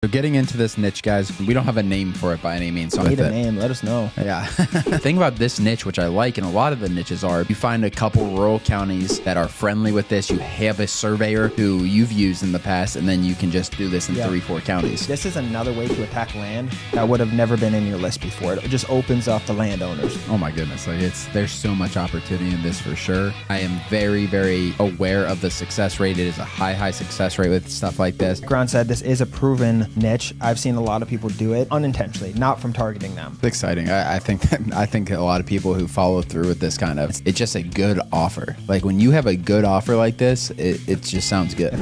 So getting into this niche, guys, we don't have a name for it by any means. So need a name, let us know. Yeah. The thing about this niche, which I like, and a lot of the niches are, you find a couple rural counties that are friendly with this. You have a surveyor who you've used in the past, and then you can just do this in 3-4 counties. This is another way to attack land that would have never been in your list before. It just opens up the landowners. Oh my goodness. Like there's so much opportunity in this for sure. I am very, very aware of the success rate. It is a high success rate with stuff like this. Ron said this is a proven niche. I've seen a lot of people do it unintentionally, not from targeting them. It's exciting. I think a lot of people who follow through with this kind of, it's just a good offer. Like when you have a good offer like this, it just sounds good.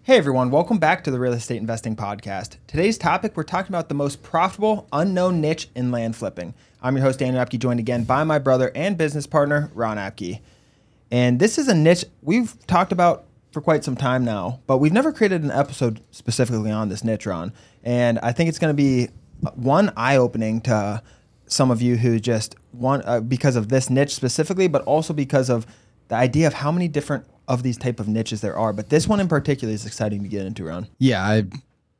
Hey everyone, welcome back to the Real Estate Investing Podcast. Today's topic, we're talking about the most profitable unknown niche in land flipping. I'm your host, Daniel Apke, joined again by my brother and business partner, Ron Apke. And this is a niche we've talked about for quite some time now, but we've never created an episode specifically on this niche, Ron. And I think it's going to be one eye-opening to some of you who just want, because of this niche specifically, but also because of the idea of how many different of these type of niches there are. But this one in particular is exciting to get into, Ron. Yeah, I'm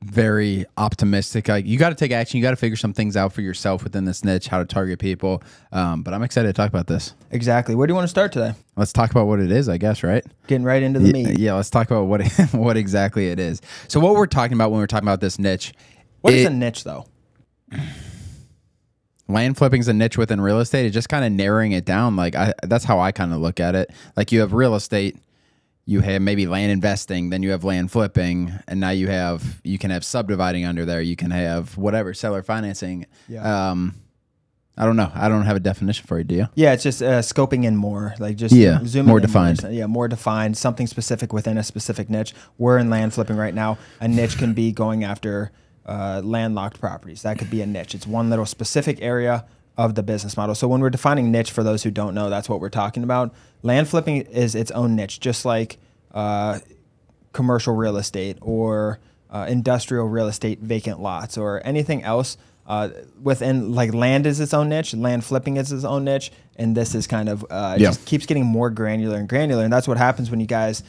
very optimistic. Like you got to take action. You got to figure some things out for yourself within this niche, how to target people. But I'm excited to talk about this. Exactly. Where do you want to start today? Let's talk about what it is, I guess, right? Getting right into the meat. Yeah, let's talk about what exactly it is. So what we're talking about when we're talking about this niche. What is a niche, though? Land flipping is a niche within real estate. It's just kind of narrowing it down. Like that's how I kind of look at it. Like you have real estate, you have maybe land investing, then you have land flipping, and now you can have subdividing under there. You can have whatever, seller financing. Yeah. I don't know. I don't have a definition for it. Do you? Yeah, it's just scoping in more, like just zooming more in defined. More defined, something specific within a specific niche. We're in land flipping right now. A niche can be going after landlocked properties. That could be a niche. It's one little specific area of the business model. So when we're defining niche, for those who don't know, that's what we're talking about. Land flipping is its own niche, just like commercial real estate or industrial real estate, vacant lots, or anything else. Within, like, land is its own niche, land flipping is its own niche, and this is kind of just keeps getting more granular and granular. And that's what happens when you guys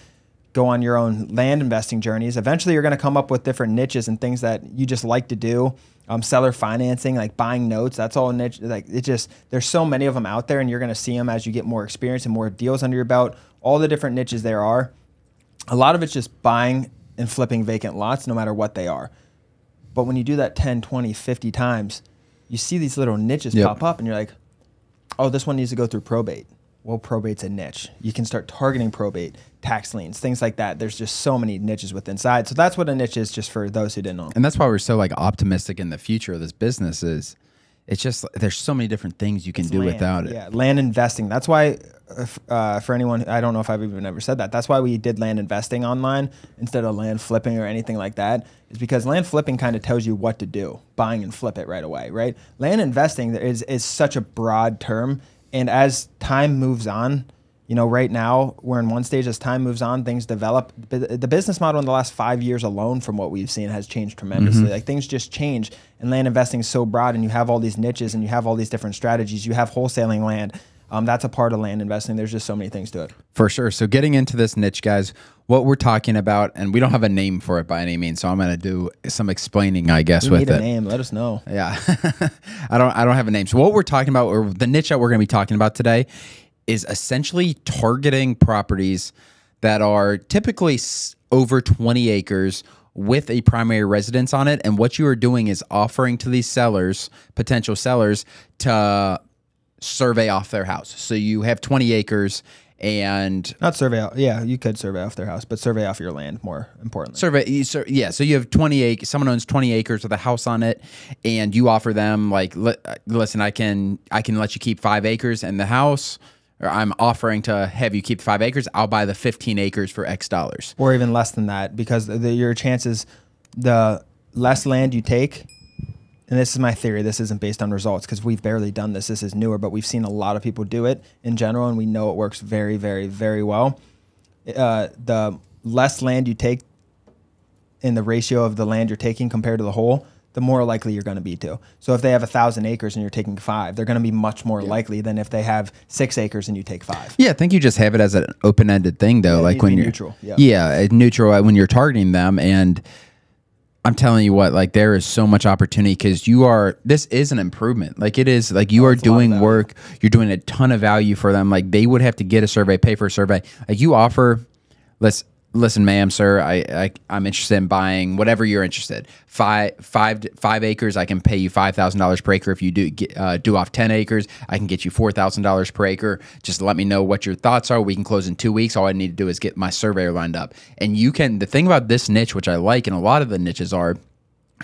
go on your own land investing journeys. Eventually you're going to come up with different niches and things that you just like to do. Seller financing, like buying notes, that's all a niche. Like there's so many of them out there, and you're going to see them as you get more experience and more deals under your belt. All the different niches there are. A lot of it's just buying and flipping vacant lots, no matter what they are. But when you do that 10, 20, 50 times, you see these little niches pop up, and you're like, oh, this one needs to go through probate. Well, probate's a niche. You can start targeting probate, tax liens, things like that. There's just so many niches within inside. So that's what a niche is, just for those who didn't know. And that's why we're so like optimistic in the future of this business. Is it's just there's so many different things you can do without it. Yeah, land investing. That's why, for anyone, I don't know if I've even ever said that. That's why we did land investing online instead of land flipping or anything like that. Is because land flipping kind of tells you what to do, buying and flip it right away, right? Land investing is such a broad term. And as time moves on, right now we're in one stage. As time moves on, things develop. The business model in the last 5 years alone, from what we've seen, has changed tremendously. Like things just change, and land investing is so broad, and you have all these niches, and you have all these different strategies. You have wholesaling land. That's a part of land investing. There's just so many things to it. For sure. So getting into this niche, guys, what we're talking about, and we don't have a name for it by any means, so I'm going to do some explaining, I guess, with it. We need a name. Let us know. Yeah. I don't have a name. So what we're talking about, or the niche that we're going to be talking about today, is essentially targeting properties that are typically over 20 acres with a primary residence on it. And what you are doing is offering to these sellers, potential sellers, to survey off their house. So you have 20 acres and not survey out. Yeah, you could survey off their house, but survey off your land, more importantly. Yeah. So you have 20 acres, someone owns 20 acres with a house on it, and you offer them like, listen, I can let you keep 5 acres in the house, or I'm offering to have you keep 5 acres. I'll buy the 15 acres for X dollars. Or even less than that, because your chances, the less land you take, and this is my theory, this isn't based on results because we've barely done this. This is newer, but we've seen a lot of people do it in general, and we know it works very, very, very well. The less land you take in the ratio of the land you're taking compared to the whole, the more likely you're going to be to. So if they have 1,000 acres and you're taking 5, they're going to be much more likely than if they have 6 acres and you take 5. Yeah, I think you just have it as an open-ended thing, though. Yeah, like when you're neutral. Yeah, neutral when you're targeting them. And I'm telling you what, like there is so much opportunity because this is an improvement. Like it is, like you are doing work, you're doing a ton of value for them. Like they would have to get a survey, pay for a survey. Like you offer, listen, ma'am, sir, I'm interested in buying whatever you're interested. Five acres, I can pay you $5,000 per acre. If you do off 10 acres, I can get you $4,000 per acre. Just let me know what your thoughts are. We can close in 2 weeks. All I need to do is get my surveyor lined up. And the thing about this niche, which I like, and a lot of the niches are,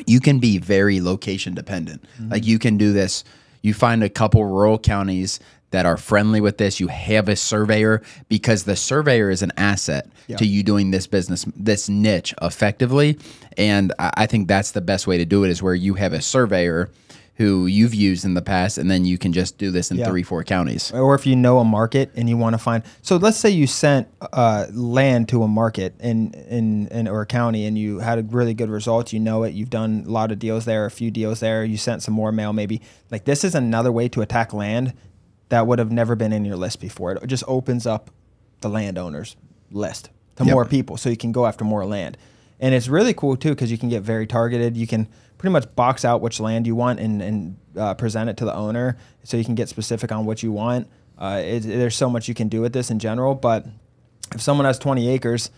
you can be very location dependent. Like you can do this. You find a couple rural counties that are friendly with this. You have a surveyor because the surveyor is an asset to you doing this business, this niche effectively. And I think that's the best way to do it is where you have a surveyor who you've used in the past, and then you can just do this in 3-4 counties. Or if you know a market and you want to find, so let's say you sent land to a market in or a county and you had a really good results, you know it, you've done a lot of deals there, a few deals there, you sent some more mail maybe. Like this is another way to attack land that would have never been in your list before. It just opens up the landowners list to more people, so you can go after more land. And it's really cool too because you can get very targeted. You can pretty much box out which land you want and present it to the owner, so you can get specific on what you want. There's so much you can do with this in general, but if someone has 20 acres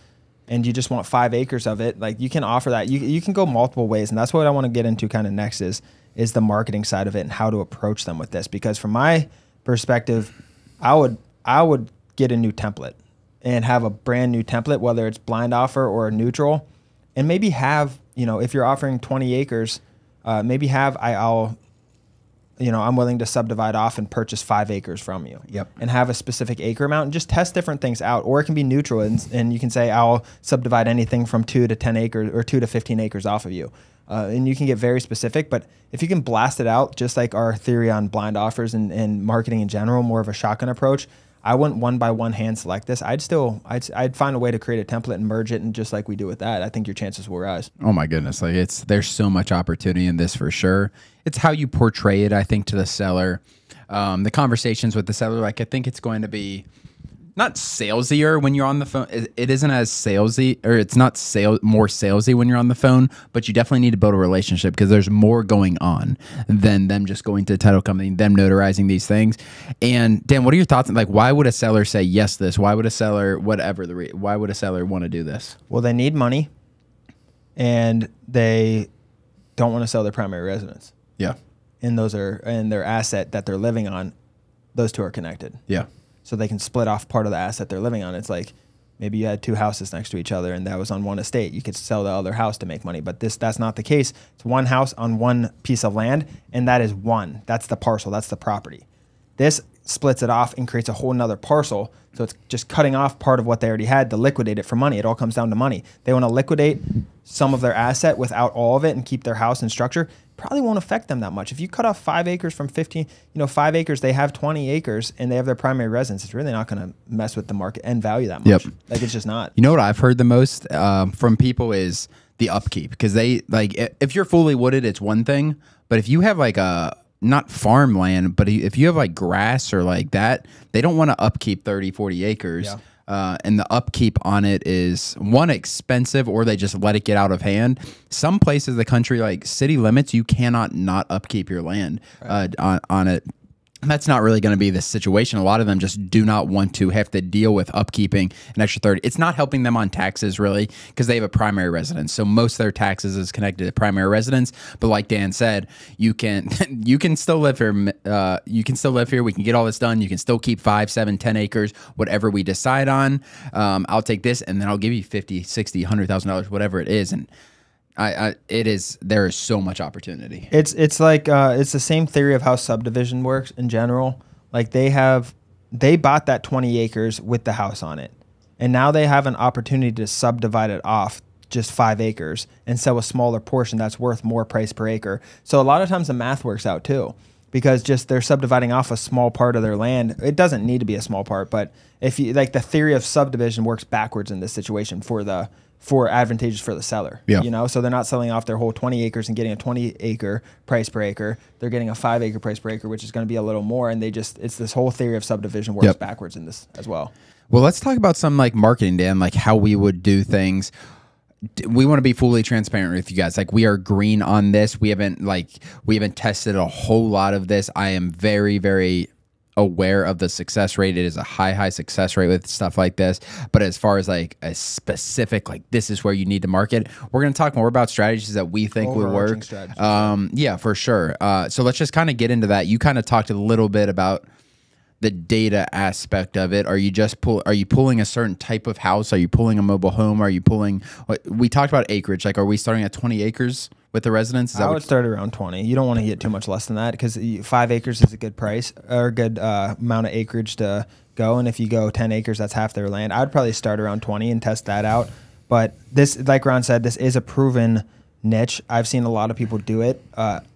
and you just want 5 acres of it, like you can offer that. You can go multiple ways, and that's what I want to get into kind of next is the marketing side of it and how to approach them with this. Because from my perspective, I would get a new template and have a brand new template, whether it's blind offer or neutral, and maybe have, if you're offering 20 acres, maybe have I'm willing to subdivide off and purchase 5 acres from you. And have a specific acre amount and just test different things out. Or it can be neutral and you can say I'll subdivide anything from 2 to 10 acres or 2 to 15 acres off of you. And you can get very specific, but if you can blast it out, just like our theory on blind offers and marketing in general, more of a shotgun approach, I wouldn't one by one hand select this. I'd find a way to create a template and merge it, and just like we do with that, I think your chances will rise. Oh my goodness, like there's so much opportunity in this for sure. It's how you portray it, I think, to the seller. The conversations with the seller, like I think it's going to be not salesier when you're on the phone. It isn't as salesy, or it's not more salesy when you're on the phone, but you definitely need to build a relationship because there's more going on than them just going to the title company, them notarizing these things. And Dan, what are your thoughts? Like, why would a seller say yes to this? Why would a seller, why would a seller want to do this? Well, they need money and they don't want to sell their primary residence. Yeah. And their asset that they're living on, those two are connected. Yeah. So they can split off part of the asset they're living on. It's like maybe you had 2 houses next to each other and that was on one estate. You could sell the other house to make money, but that's not the case. It's one house on one piece of land, and that is one. That's the parcel. That's the property. This splits it off and creates a whole nother parcel. So it's just cutting off part of what they already had to liquidate it for money. It all comes down to money. They want to liquidate some of their asset without all of it and keep their house in structure. Probably won't affect them that much. If you cut off 5 acres from 15, 5 acres, they have 20 acres and they have their primary residence. It's really not going to mess with the market and value that much. Like it's just not. You know what I've heard the most from people is the upkeep, because they like, if you're fully wooded, it's one thing, but if you have like not farmland, but if you have like grass or like that, they don't want to upkeep 30, 40 acres. Yeah. And the upkeep on it is, one, expensive, or they just let it get out of hand. Some places in the country, like city limits, you cannot not upkeep your land on it. That's not really going to be the situation. A lot of them just do not want to have to deal with upkeeping an extra 30. It's not helping them on taxes really, because they have a primary residence. So most of their taxes is connected to primary residence. But like Dan said, you can still live here. You can still live here. We can get all this done. You can still keep 5, 7, 10 acres, whatever we decide on. I'll take this and then I'll give you 50, 60, $100,000, whatever it is. And there is so much opportunity. It's like it's the same theory of how subdivision works in general. Like they bought that 20 acres with the house on it, and now they have an opportunity to subdivide it off just 5 acres and sell a smaller portion that's worth more price per acre. So a lot of times the math works out too, because just they're subdividing off a small part of their land. It doesn't need to be a small part, but if you like, the theory of subdivision works backwards in this situation for the for advantageous for the seller. Yeah. You know, so they're not selling off their whole 20 acres and getting a 20 acre price per acre. They're getting a 5 acre price per acre, which is going to be a little more. And it's this whole theory of subdivision works backwards in this as well. Well, let's talk about some like marketing, Dan, like how we would do things. We want to be fully transparent with you guys. Like, we are green on this. We haven't tested a whole lot of this. I am very, very aware of the success rate. It is a high success rate with stuff like this. But as far as like a specific, like this is where you need to market, we're going to talk more about strategies that we think will work. Yeah, for sure. So let's just kind of get into that. You kind of talked a little bit about the data aspect of it. Are you just are you pulling a certain type of house? Are you pulling a mobile home? Are you pulling, we talked about acreage. Like, are we starting at 20 acres with the residents? I would start around 20. You don't want to get too much less than that, because 5 acres is a good price, or a good amount of acreage to go. And if you go 10 acres, that's half their land. I would probably start around 20 and test that out. But this, like Ron said, this is a proven niche. I've seen a lot of people do it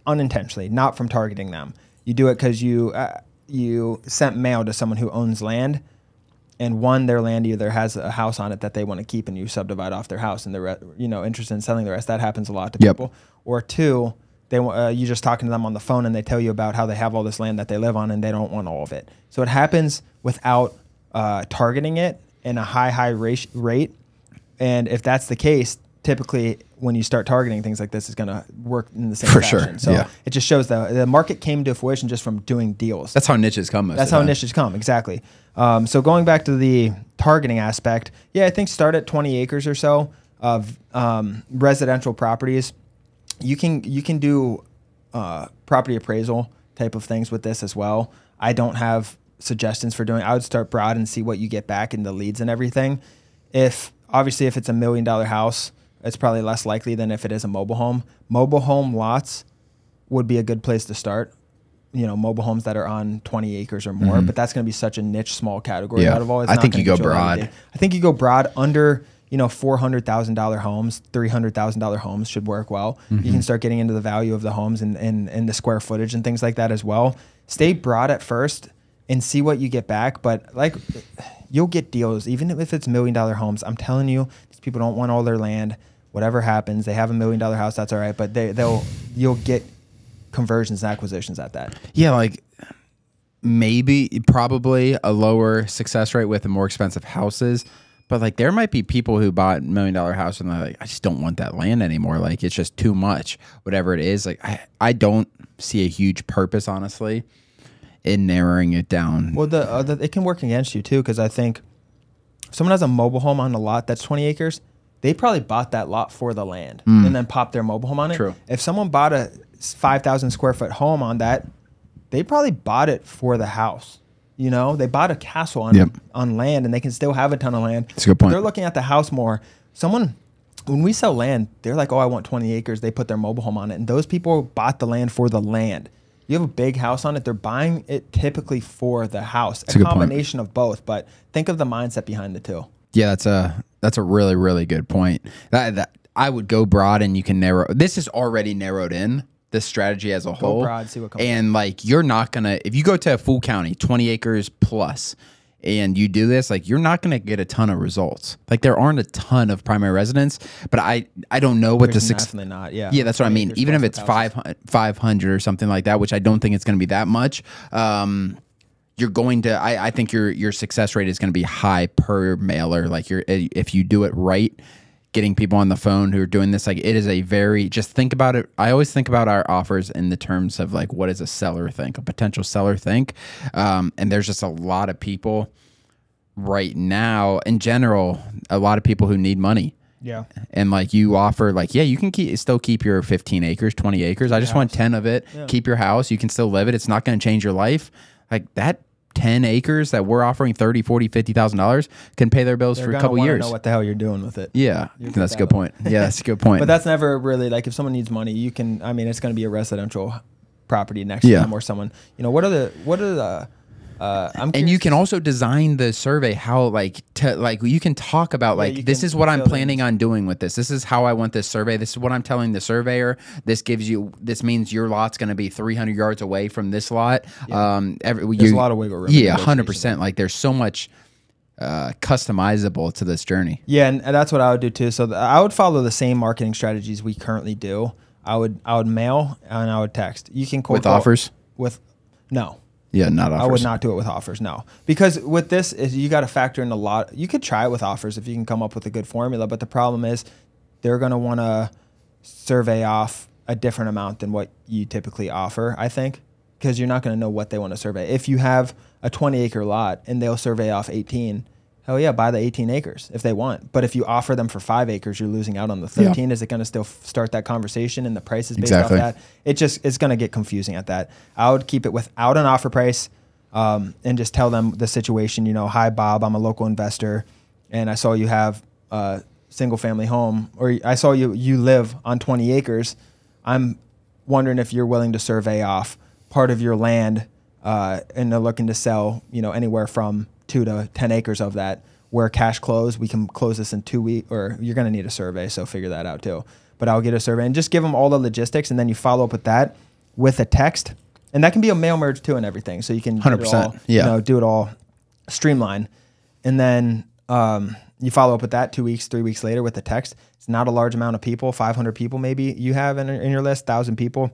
unintentionally, not from targeting them. You do it because you sent mail to someone who owns land, and their land either has a house on it that they want to keep, and you subdivide off their house, and they're interested in selling the rest. That happens a lot to people. Or 2, you just talking to them on the phone, and they tell you about how they have all this land that they live on, and they don't want all of it. So it happens without targeting it in a high rate. And if that's the case, typically when you start targeting things like this, is going to work in the same fashion. So it just shows that the market came to fruition just from doing deals. That's how niches come. That's how niches come. Exactly. So going back to the targeting aspect, I think start at 20 acres or so of residential properties. You can do property appraisal type of things with this as well. I don't have suggestions for doing. I would start broad and see what you get back in the leads and everything. Obviously if it's $1 million house, it's probably less likely than if it is a mobile home. Mobile home lots would be a good place to start. Mobile homes that are on 20 acres or more, but that's going to be such a niche, small category out of all. I think you go broad. I think you go broad under, $400,000 homes, $300,000 homes should work well. You can start getting into the value of the homes and the square footage and things like that as well. Stay broad at first and see what you get back. But like, you'll get deals, even if it's $1 million homes. I'm telling you, these people don't want all their land. Whatever happens, they have $1 million house, that's all right. But you'll get conversions and acquisitions at that. Yeah, like probably a lower success rate with the more expensive houses. But like, there might be people who bought $1 million house and they're like, I just don't want that land anymore. Like, it's just too much, whatever it is. Like, I don't see a huge purpose, honestly, in narrowing it down. Well, it can work against you too, because I think if someone has a mobile home on a lot that's 20 acres, they probably bought that lot for the land and then popped their mobile home on it. True. If someone bought a 5,000 square foot home on that, they probably bought it for the house. They bought a castle on land, and they can still have a ton of land. That's a good point. They're looking at the house more. When we sell land, they're like, oh, I want 20 acres. They put their mobile home on it. And those people bought the land for the land. You have a big house on it, they're buying it typically for the house. That's a combination of both, but think of the mindset behind the two. Yeah, that's a really, really good point. That I would go broad, and you can narrow. This is already narrowed in, this strategy as a whole. Go broad, see what comes and like, you're not gonna, if you go to a full county, 20 acres plus, and you do this, like, you're not gonna get a ton of results. Like, there aren't a ton of primary residents, but I don't know what the definitely not. Yeah, that's what I mean. Even if it's 500 or something like that, which I don't think it's gonna be that much. You're going to, I think your success rate is going to be high per mailer. Like, if you do it right, getting people on the phone who are doing this, like, it is just think about it. I always think about our offers in the terms of like, what does a potential seller think? And there's just a lot of people right now, in general, a lot of people who need money. Yeah. And like, you offer like, you can still keep your 15 acres, 20 acres. I just want 10 of it. Yeah. Keep your house. You can still live it. It's not going to change your life. Like, that 10 acres that we're offering $30,000, $40,000, $50,000 can pay their bills for a couple years. Know what the hell you're doing with it. Yeah, that's a good point. Yeah, that's a good point. But that's never really, like, if someone needs money, you can. I mean, it's going to be a residential property next to them, or someone. What are the and you can also design the survey how you can talk about this is what I'm planning on doing with this. This is how I want this survey. This is what I'm telling the surveyor. This means your lot's going to be 300 yards away from this lot. Yeah. There's a lot of wiggle room. Yeah, 100%. Like, there's so much customizable to this journey. Yeah, and that's what I would do too. So I would follow the same marketing strategies we currently do. I would mail and I would text. You can With offers? With no. Yeah, not offers. I would not do it with offers, no. Because with this, is you got to factor in a lot. You could try it with offers if you can come up with a good formula, but the problem is they're going to want to survey off a different amount than what you typically offer, I think, because you're not going to know what they want to survey. If you have a 20-acre lot and they'll survey off 18, hell yeah, buy the 18 acres if they want. But if you offer them for 5 acres, you're losing out on the 13. Yeah. Is it going to still start that conversation and the price is based off that? It's going to get confusing at that. I would keep it without an offer price and just tell them the situation. You know, hi, Bob, I'm a local investor and I saw you have a single family home, or I saw you live on 20 acres. I'm wondering if you're willing to survey off part of your land and they're looking to sell, you know, anywhere from 2 to 10 acres of that. Where cash close, we can close this in 2 weeks, or you're going to need a survey, so figure that out too. But I'll get a survey and just give them all the logistics, and then you follow up with that with a text, and that can be a mail merge too and everything, so you can 100%, you know, do it all streamline, and then you follow up with that 2 weeks, 3 weeks later with the text. It's not a large amount of people, 500 people maybe you have in your list, 1,000 people,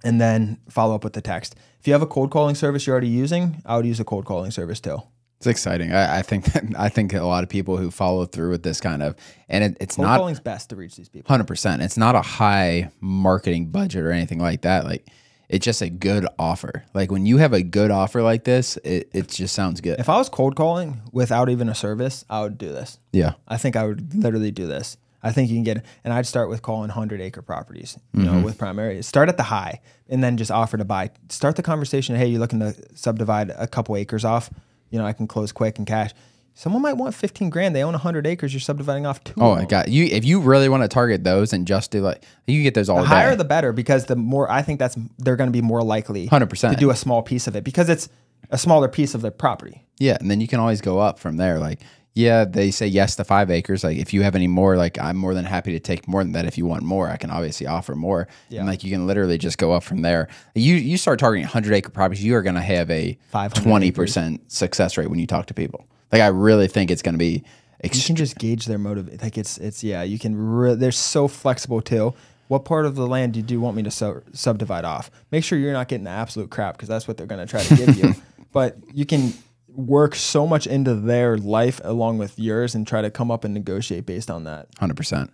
and then follow up with the text. If you have a cold calling service you're already using, I would use a cold calling service too. It's exciting. I think a lot of people who follow through with this kind of, and it's cold not calling's best to reach these people. 100%. It's not a high marketing budget or anything like that. Like, it's just a good offer. Like, when you have a good offer like this, it just sounds good. If I was cold calling without even a service, I would do this. Yeah. I think I would literally do this. I think you can get, and I'd start with calling 100-acre properties, you know, with primary. Start at the high and then just offer to buy. Start the conversation. Hey, you're looking to subdivide a couple acres off. You know, I can close quick and cash. Someone might want 15 grand. They own 100 acres. You're subdividing off 2. Oh my God. If you really want to target those and just do like, you can get those all the day. higher the better, because the more, I think they're going to be more likely 100% to do a small piece of it because it's a smaller piece of their property. Yeah. And then you can always go up from there. Like, yeah, they say yes to 5 acres. Like, if you have any more, like, I'm more than happy to take more than that. If you want more, I can obviously offer more. Yeah. And like, you can literally just go up from there. You start targeting 100-acre properties, you are going to have a 20% success rate when you talk to people. Like, I really think it's going to be. You can just gauge their motive. Like, it's yeah. You can. They're so flexible too. What part of the land do you want me to subdivide off? Make sure you're not getting the absolute crap, because that's what they're going to try to give you. But you can work so much into their life along with yours and try to come up and negotiate based on that. 100%.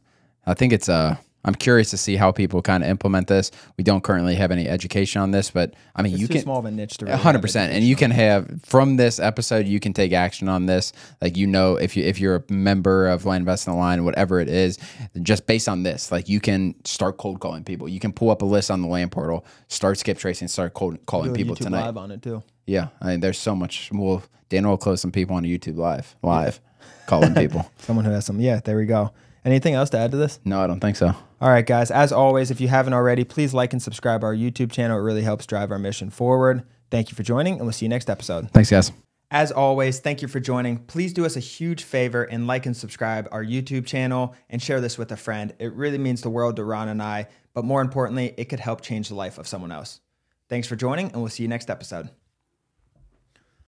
I think it's I'm curious to see how people kind of implement this. We don't currently have any education on this, but I mean, it's you too can small of a niche to really 100%, and you can have from this episode, you can take action on this. Like, you know, if you're a member of Land Invest in the Line, whatever it is, just based on this, like, you can start cold calling people. You can pull up a list on the land portal, start skip tracing, start cold calling people YouTube tonight. Live on it too. Yeah, I mean, there's so much. Well, Daniel will close some people on YouTube live, calling people. Someone who has some. Yeah, there we go. Anything else to add to this? No, I don't think so. All right, guys. As always, if you haven't already, please like and subscribe our YouTube channel. It really helps drive our mission forward. Thank you for joining, and we'll see you next episode. Thanks, guys. As always, thank you for joining. Please do us a huge favor and like and subscribe our YouTube channel and share this with a friend. It really means the world to Ron and I, but more importantly, it could help change the life of someone else. Thanks for joining, and we'll see you next episode.